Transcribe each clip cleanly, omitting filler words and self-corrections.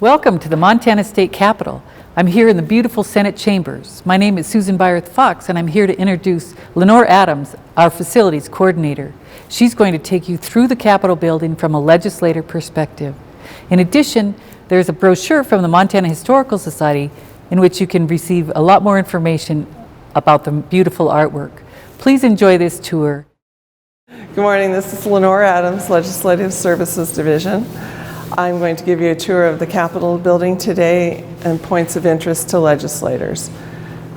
Welcome to the Montana State Capitol. I'm here in the beautiful Senate chambers. My name is Susan Byerth Fox, and I'm here to introduce Lenore Adams, our facilities coordinator. She's going to take you through the Capitol building from a legislator perspective. In addition, there's a brochure from the Montana Historical Society in which you can receive a lot more information about the beautiful artwork. Please enjoy this tour. Good morning, this is Lenore Adams, Legislative Services Division. I'm going to give you a tour of the Capitol building today and points of interest to legislators.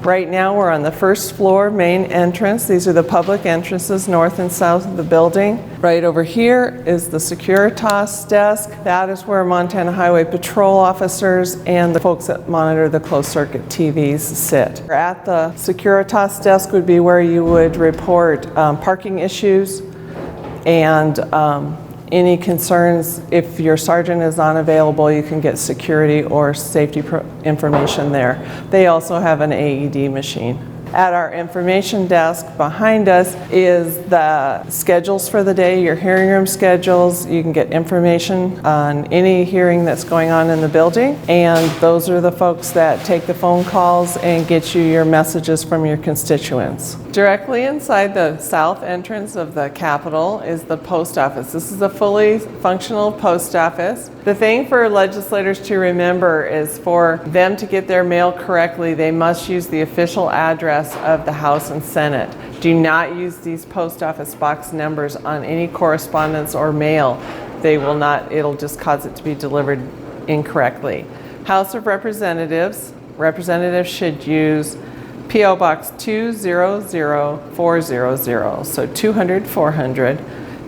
Right now we're on the first floor, main entrance. These are the public entrances north and south of the building. Right over here is the Securitas desk. That is where Montana Highway Patrol officers and the folks that monitor the closed circuit TVs sit. At the Securitas desk would be where you would report parking issues and any concerns. If your sergeant is unavailable, you can get security or safety information there. They also have an AED machine. At our information desk behind us is the schedules for the day, your hearing room schedules. You can get information on any hearing that's going on in the building. And those are the folks that take the phone calls and get you your messages from your constituents. Directly inside the south entrance of the Capitol is the post office. This is a fully functional post office. The thing for legislators to remember is for them to get their mail correctly, they must use the official address of the House and Senate. Do not use these post office box numbers on any correspondence or mail. They will not, it'll just cause it to be delivered incorrectly. House of Representatives, representatives should use P.O. Box 200400, so 200-400,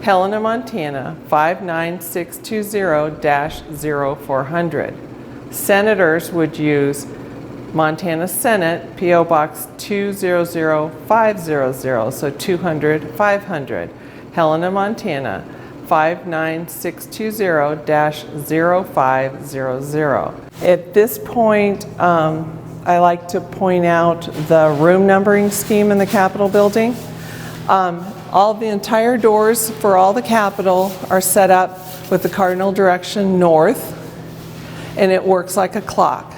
Helena, Montana 59620-0400. Senators would use Montana Senate, P.O. Box 200500, so 200-500, Helena, Montana 59620-0500. At this point, I like to point out the room numbering scheme in the Capitol building. All the entire doors for all the Capitol are set up with the cardinal direction north, and it works like a clock.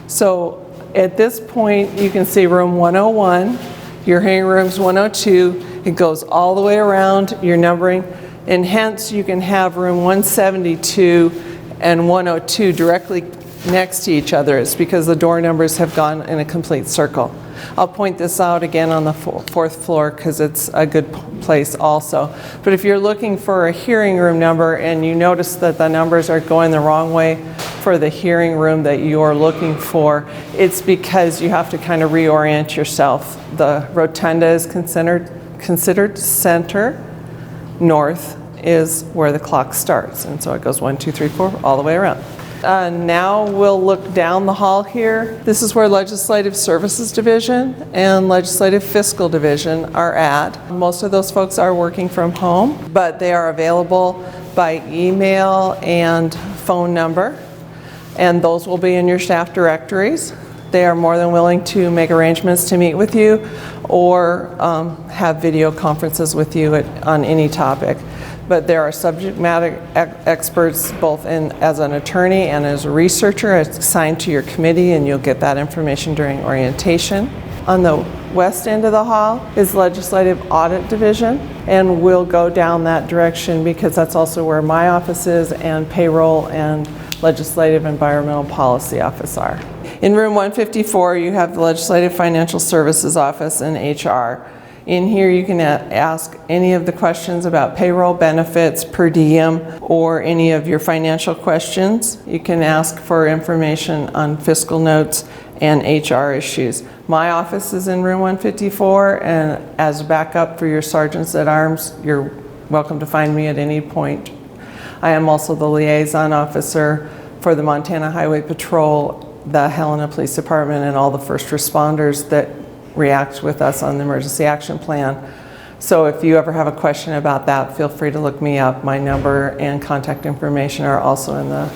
So at this point, you can see room 101, your hearing room's 102. It goes all the way around your numbering, and hence you can have room 172 and 102 directly next to each other. It's because the door numbers have gone in a complete circle. I'll point this out again on the fourth floor because it's a good place also. But if you're looking for a hearing room number and you notice that the numbers are going the wrong way for the hearing room that you're looking for, it's because you have to kind of reorient yourself. The rotunda is considered center. North is where the clock starts. And so it goes 1, 2, 3, 4, all the way around. Now we'll look down the hall here. This is where Legislative Services Division and Legislative Fiscal Division are at. Most of those folks are working from home, but they are available by email and phone number, and those will be in your staff directories. They are more than willing to make arrangements to meet with you or have video conferences with you on any topic. But there are subject matter experts both as an attorney and as a researcher assigned to your committee, and you'll get that information during orientation. On the west end of the hall is Legislative Audit Division, and we'll go down that direction because that's also where my office is, and payroll and Legislative Environmental Policy Office are. In room 154, you have the Legislative Financial Services Office and HR. In here you can ask any of the questions about payroll, benefits, per diem, or any of your financial questions. You can ask for information on fiscal notes and HR issues. My office is in room 154, and as backup for your sergeants at arms, you're welcome to find me at any point. I am also the liaison officer for the Montana Highway Patrol, the Helena Police Department, and all the first responders that react with us on the emergency action plan. So if you ever have a question about that, feel free to look me up. My number and contact information are also in the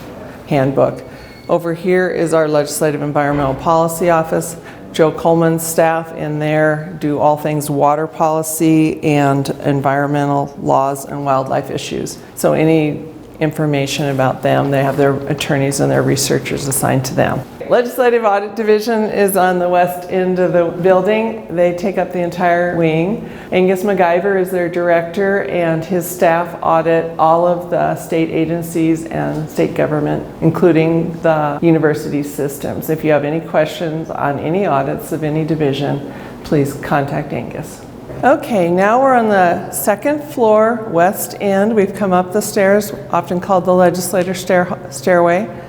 handbook. Over here is our Legislative Environmental Policy Office. Joe Coleman's staff in there do all things water policy and environmental laws and wildlife issues. So any information about them. They have their attorneys and their researchers assigned to them. Legislative Audit Division is on the west end of the building. They take up the entire wing. Angus MacGyver is their director, and his staff audit all of the state agencies and state government, including the university systems. If you have any questions on any audits of any division, please contact Angus. Okay, now we're on the second floor, west end. We've come up the stairs, often called the Legislator stairway.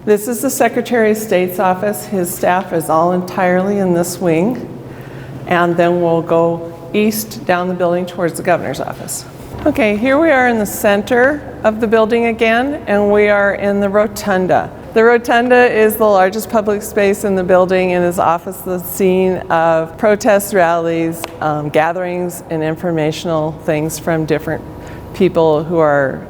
This is the Secretary of State's office. His staff is all entirely in this wing. And then we'll go east down the building towards the governor's office. Okay, here we are in the center of the building again, and we are in the rotunda. The rotunda is the largest public space in the building and is often the scene of protests, rallies, gatherings, and informational things from different people who are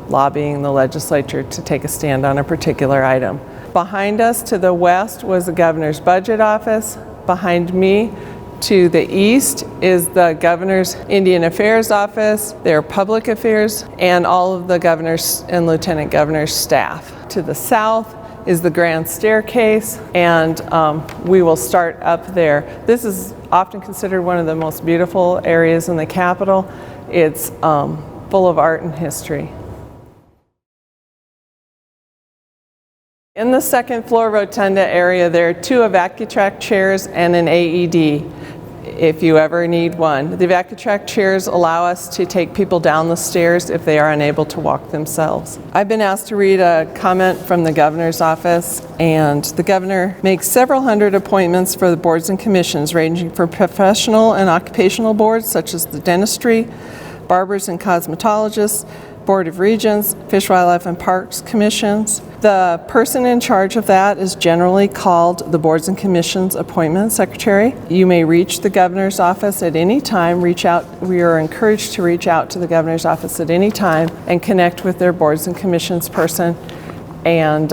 lobbying the legislature to take a stand on a particular item. Behind us to the west was the governor's budget office. Behind me to the east is the governor's Indian Affairs office, their public affairs, and all of the governor's and lieutenant governor's staff. To the south is the grand staircase, and we will start up there. This is often considered one of the most beautiful areas in the Capitol. It's full of art and history. In the second floor rotunda area, there are 2 EvacuTrack chairs and an AED, if you ever need one. The EvacuTrack chairs allow us to take people down the stairs if they are unable to walk themselves. I've been asked to read a comment from the governor's office, and the governor makes several hundred appointments for the boards and commissions, ranging from professional and occupational boards such as the dentistry, barbers and cosmetologists, Board of Regents, Fish, Wildlife, and Parks Commissions. The person in charge of that is generally called the Boards and Commissions Appointment Secretary. You may reach the governor's office at any time. We are encouraged to reach out to the governor's office at any time and connect with their Boards and Commissions person and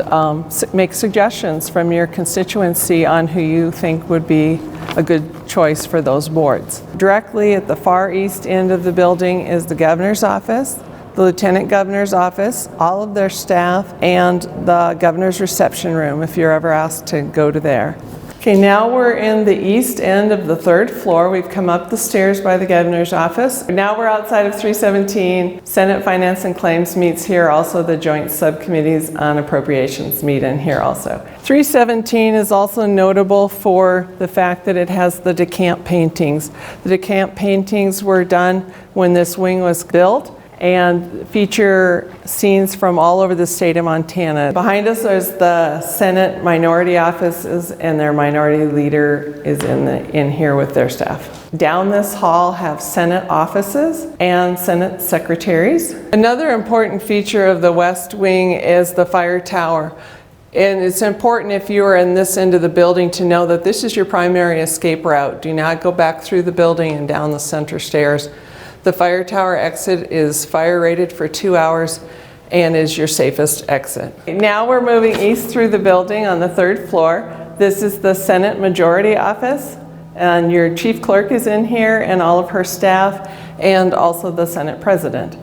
make suggestions from your constituency on who you think would be a good choice for those boards. Directly at the far east end of the building is the governor's office, the lieutenant governor's office, all of their staff, and the governor's reception room if you're ever asked to go to there. Okay, now we're in the east end of the third floor. We've come up the stairs by the governor's office. Now we're outside of 317. Senate Finance and Claims meets here. Also, the joint subcommittees on appropriations meet in here also. 317 is also notable for the fact that it has the decamp paintings. The decamp paintings were done when this wing was built and feature scenes from all over the state of Montana. Behind us is the Senate minority offices, and their minority leader is in here with their staff. Down this hall have Senate offices and Senate secretaries. Another important feature of the West Wing is the fire tower. And it's important if you are in this end of the building to know that this is your primary escape route. Do not go back through the building and down the center stairs. The fire tower exit is fire rated for 2 hours and is your safest exit. Now we're moving east through the building on the third floor. This is the Senate Majority Office, and your chief clerk is in here and all of her staff, and also the Senate President.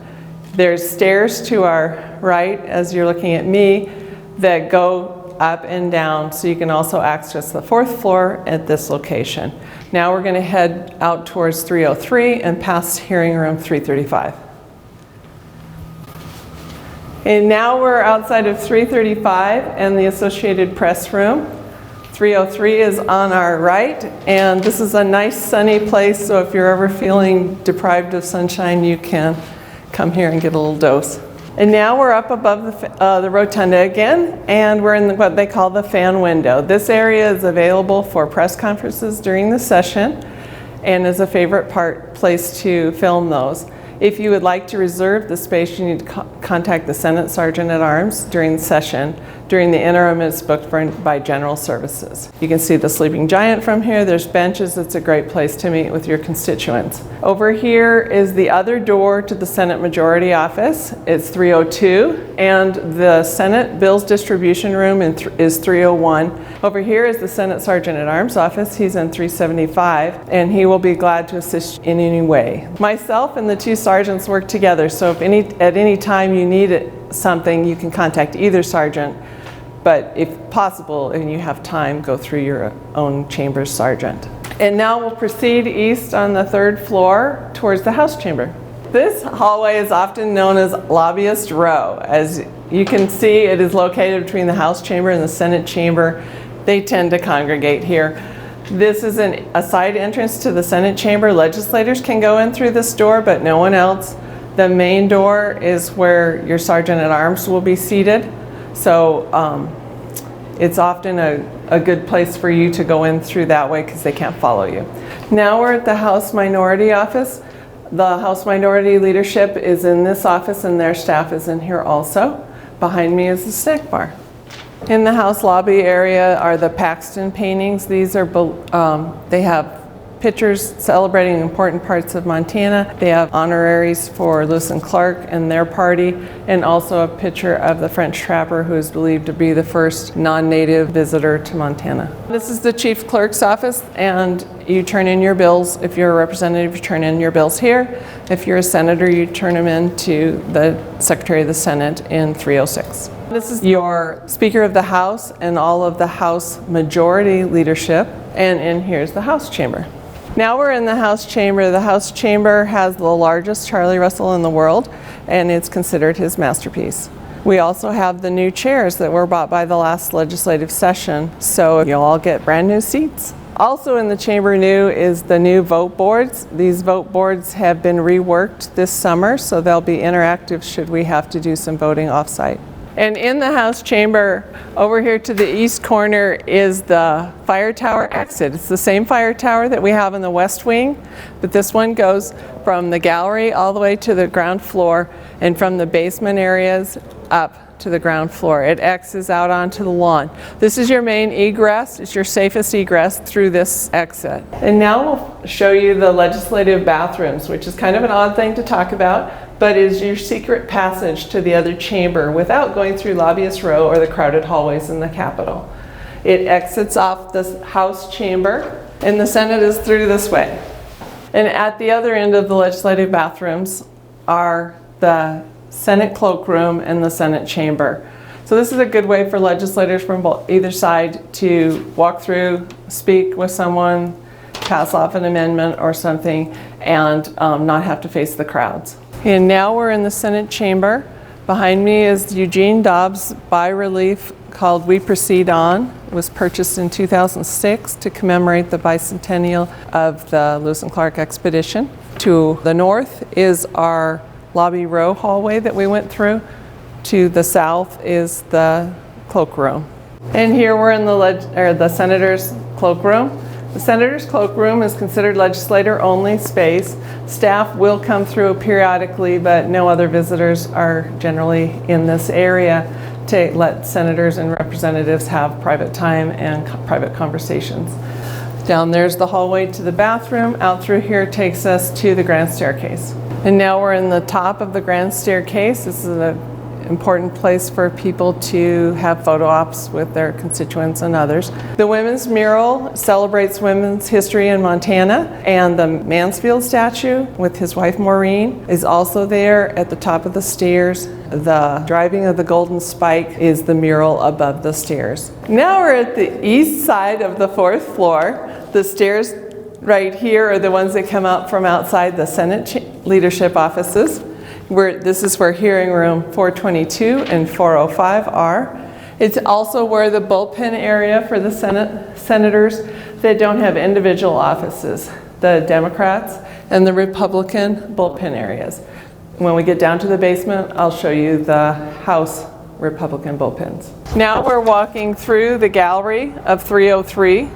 There's stairs to our right as you're looking at me that go up and down, so you can also access the fourth floor at this location. Now we're going to head out towards 303 and past hearing room 335. And now we're outside of 335 and the Associated Press room. 303 is on our right, and this is a nice sunny place, so if you're ever feeling deprived of sunshine, you can come here and get a little dose. And now we're up above the rotunda again, and we're in what they call the fan window. This area is available for press conferences during the session and is a favorite place to film those. If you would like to reserve the space, you need to contact the Senate Sergeant at Arms during the session During the interim, it's booked by general services. You can see the sleeping giant from here. There's benches. It's a great place to meet with your constituents. Over here is the other door to the Senate Majority Office. It's 302, and the Senate Bills Distribution Room is 301. Over here is the Senate Sergeant at Arms office. He's in 375, and he will be glad to assist in any way. Myself and the two sergeants work together, so if at any time you need something, you can contact either sergeant. But if possible and you have time, go through your own chamber's sergeant. And now we'll proceed east on the 3rd floor towards the House chamber. This hallway is often known as Lobbyist Row. As you can see, it is located between the House chamber and the Senate chamber. They tend to congregate here. This is a side entrance to the Senate chamber. Legislators can go in through this door, but no one else. The main door is where your Sergeant at Arms will be seated. So it's often a good place for you to go in through that way because they can't follow you. Now we're at the House Minority Office. The House Minority leadership is in this office and their staff is in here also. Behind me is the snack bar. In the House lobby area are the Paxton paintings. These are, they have pictures celebrating important parts of Montana. They have honoraries for Lewis and Clark and their party, and also a picture of the French trapper who is believed to be the first non-native visitor to Montana. This is the Chief Clerk's office, and you turn in your bills. If you're a representative, you turn in your bills here. If you're a senator, you turn them in to the Secretary of the Senate in 306. This is your Speaker of the House and all of the House Majority leadership, and in here's the House chamber. Now we're in the House chamber. The House chamber has the largest Charlie Russell in the world, and it's considered his masterpiece. We also have the new chairs that were bought by the last legislative session, so you'll all get brand new seats. Also in the chamber new is the new vote boards. These vote boards have been reworked this summer, so they'll be interactive should we have to do some voting offsite. And in the House chamber, over here to the east corner is the fire tower exit. It's the same fire tower that we have in the West Wing, but this one goes from the gallery all the way to the ground floor and from the basement areas up to the ground floor. It exits out onto the lawn. This is your main egress. It's your safest egress through this exit. And now we'll show you the legislative bathrooms, which is kind of an odd thing to talk about, but is your secret passage to the other chamber without going through Lobbyist Row or the crowded hallways in the Capitol. It exits off the House chamber, and the Senate is through this way. And at the other end of the legislative bathrooms are the Senate cloakroom and the Senate chamber. So this is a good way for legislators from either side to walk through, speak with someone, pass off an amendment or something, and not have to face the crowds. And now we're in the Senate chamber. Behind me is Eugene Dobbs' bas-relief called We Proceed On. It was purchased in 2006 to commemorate the bicentennial of the Lewis and Clark expedition. To the north is our lobby row hallway that we went through. To the south is the cloakroom. And here we're in the Senator's cloakroom. The Senator's cloakroom is considered legislator-only space. Staff will come through periodically, but no other visitors are generally in this area to let senators and representatives have private time and private conversations. Down there's the hallway to the bathroom. Out through here takes us to the grand staircase. And now we're in the top of the grand staircase. This is an important place for people to have photo ops with their constituents and others. The women's mural celebrates women's history in Montana, and the Mansfield statue with his wife Maureen is also there at the top of the stairs. The driving of the Golden Spike is the mural above the stairs. Now we're at the east side of the 4th floor. The stairs right here are the ones that come out from outside the Senate leadership offices. This is where hearing room 422 and 405 are. It's also where the bullpen area for the senators that don't have individual offices, the Democrats and the Republican bullpen areas. When we get down to the basement, I'll show you the House Republican bullpens. Now we're walking through the gallery of 303.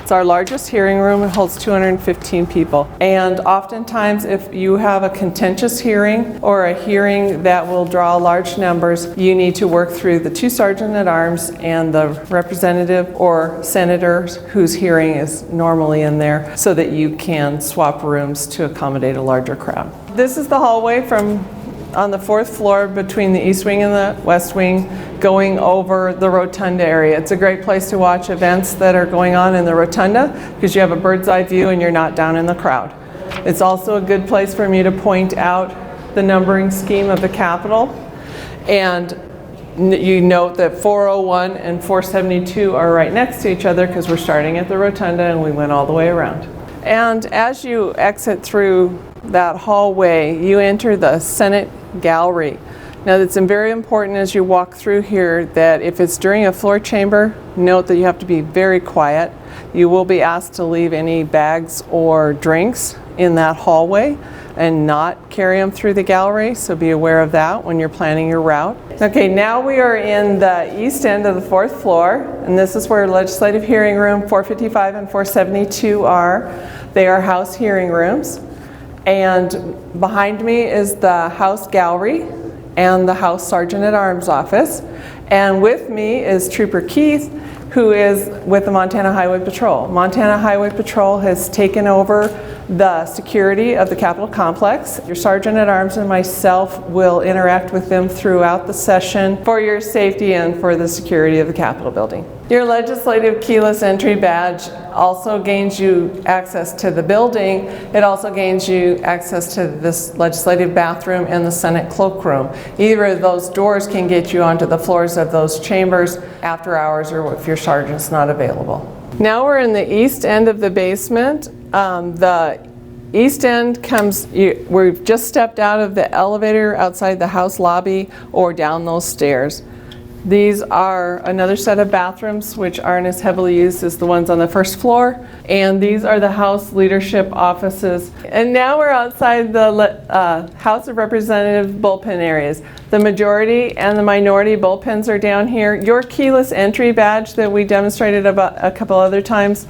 It's our largest hearing room. It holds 215 people. And oftentimes, if you have a contentious hearing or a hearing that will draw large numbers, you need to work through the 2 sergeant-at-arms and the representative or senator whose hearing is normally in there so that you can swap rooms to accommodate a larger crowd. This is the hallway from on the 4th floor between the east wing and the west wing, going over the rotunda area. It's a great place to watch events that are going on in the rotunda because you have a bird's eye view and you're not down in the crowd. It's also a good place for me to point out the numbering scheme of the Capitol. And you note that 401 and 472 are right next to each other because we're starting at the rotunda and we went all the way around. And as you exit through that hallway, you enter the Senate gallery. Now, it's very important as you walk through here that if it's during a floor chamber, note that you have to be very quiet. You will be asked to leave any bags or drinks in that hallway and not carry them through the gallery, so be aware of that when you're planning your route. Okay, now we are in the east end of the 4th floor, and this is where Legislative Hearing Room 455 and 472 are. They are House hearing rooms. And behind me is the House Gallery and the House Sergeant-at-Arms office. And with me is Trooper Keith, who is with the Montana Highway Patrol. Montana Highway Patrol has taken over the security of the Capitol complex. Your Sergeant-at-Arms and myself will interact with them throughout the session for your safety and for the security of the Capitol building. Your legislative keyless entry badge also gains you access to the building. It also gains you access to this legislative bathroom and the Senate cloakroom. Either of those doors can get you onto the floors of those chambers after hours or if your sergeant's not available. Now we're in the east end of the basement. The east end comes, we've just stepped out of the elevator outside the House lobby or down those stairs. These are another set of bathrooms which aren't as heavily used as the ones on the 1st floor, and these are the House leadership offices. And now we're outside the House of Representatives bullpen areas. The majority and the minority bullpens are down here. Your keyless entry badge that we demonstrated about a couple other times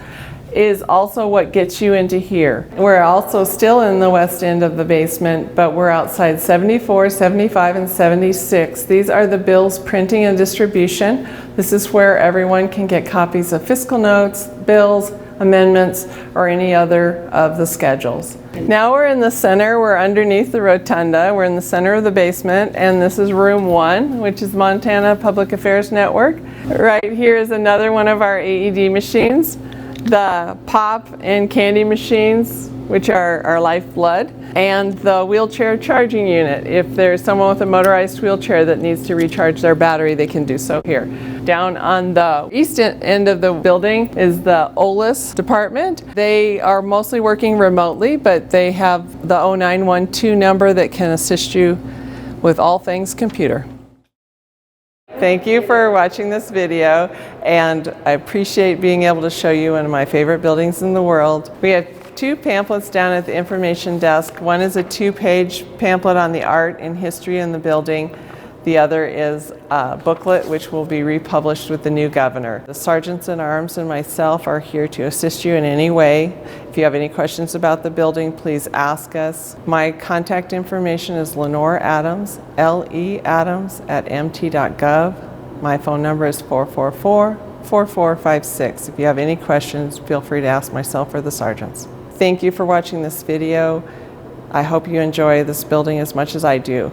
is also what gets you into here. We're also still in the west end of the basement, but we're outside 74, 75, and 76. These are the bills printing and distribution. This is where everyone can get copies of fiscal notes, bills, amendments, or any other of the schedules. Now we're in the center. We're underneath the rotunda. We're in the center of the basement, and this is room 1, which is Montana Public Affairs Network. Right here is another one of our AED machines. The pop and candy machines, which are our lifeblood, and the wheelchair charging unit. If there's someone with a motorized wheelchair that needs to recharge their battery, they can do so here. Down on the east end of the building is the OLIS department. They are mostly working remotely, but they have the 0912 number that can assist you with all things computer. Thank you for watching this video, and I appreciate being able to show you one of my favorite buildings in the world. We have 2 pamphlets down at the information desk. One is a 2-page pamphlet on the art and history in the building. The other is a booklet which will be republished with the new governor. The Sergeants-at-Arms and myself are here to assist you in any way. If you have any questions about the building, please ask us. My contact information is Lenore Adams, leadams@mt.gov. My phone number is 444-4456. If you have any questions, feel free to ask myself or the sergeants. Thank you for watching this video. I hope you enjoy this building as much as I do.